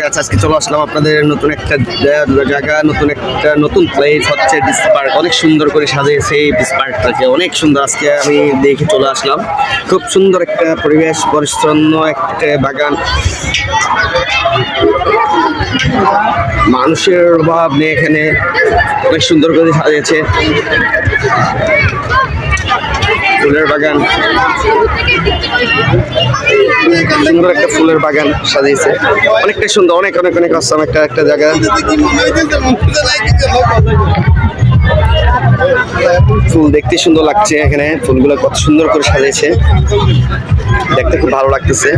গাছ আজকে চলে আসলাম আপনাদের নতুন একটা জায়গা, নতুন প্লেস হচ্ছে ডিস পার্ক। অনেক সুন্দর করে সাজিয়েছে এই ডিস পার্কটাকে, অনেক সুন্দর। আজকে আমি দেখে চলে আসলাম, খুব সুন্দর একটা পরিবেশ, পরিচ্ছন্ন একটা বাগান, মানুষের অভাব নেই এখানে, অনেক সুন্দর করে সাজিয়েছে। ফুলের বাগান, সুন্দর একটা ফুলের বাগান সাজিয়েছে, অনেকটাই সুন্দর, অনেক অনেক অনেক অসম একটা জায়গা। ফুল দেখতে সুন্দর লাগছে এখানে, ফুলগুলো কত সুন্দর করে সাজিয়েছে, দেখতে খুব ভালো লাগতেছে।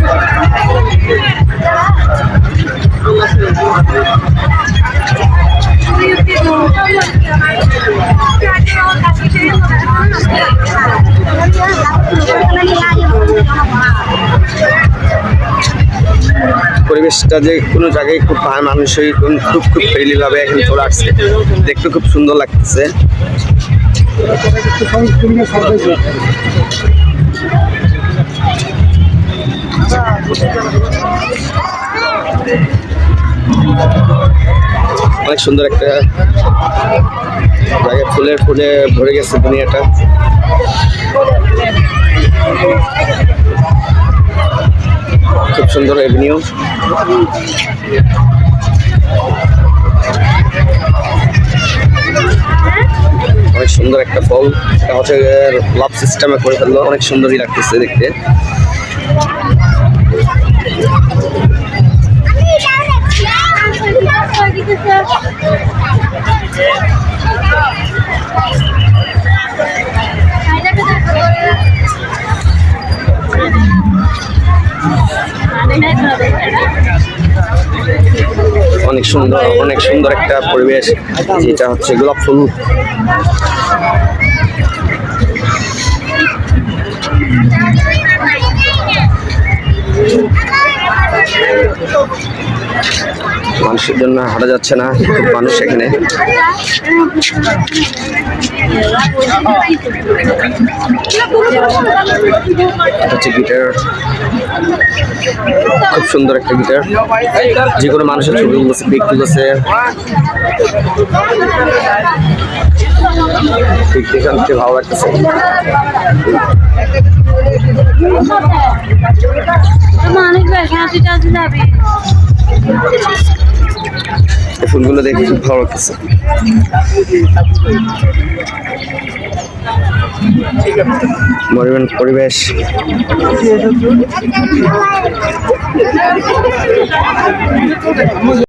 পরিবেশটা যে কোনো জায়গায় খুব মানুষই খুব ফ্রেন্ডলি ভাবে এখানে চলে আসছে, দেখতে খুব সুন্দর লাগতেছে। অনেক সুন্দর একটা জায়গা, ফুলে ভরে গেছে দুনিয়াটা। খুব সুন্দর এভিনিউ, অনেক সুন্দর একটা ফল, এটা হচ্ছে লাভ সিস্টেমে করে ফেললো, অনেক সুন্দরই লাগতেছে দেখতে। অনেক সুন্দর একটা পরিবেশ, যেটা হচ্ছে গোলাপ ফুল। মানুষের জন্য হাঁটা যাচ্ছে না, খুব মানুষ এখানে। হচ্ছে গিটার, খুব সুন্দর একটা গিটার, যে কোনো মানুষের ছবি তুলতেছে, পিক তুলতেছে, দেখতে ভালো লাগতেছে। ফুলগুলো দেখে খুব ভালো লাগতেছে। পরিবেশ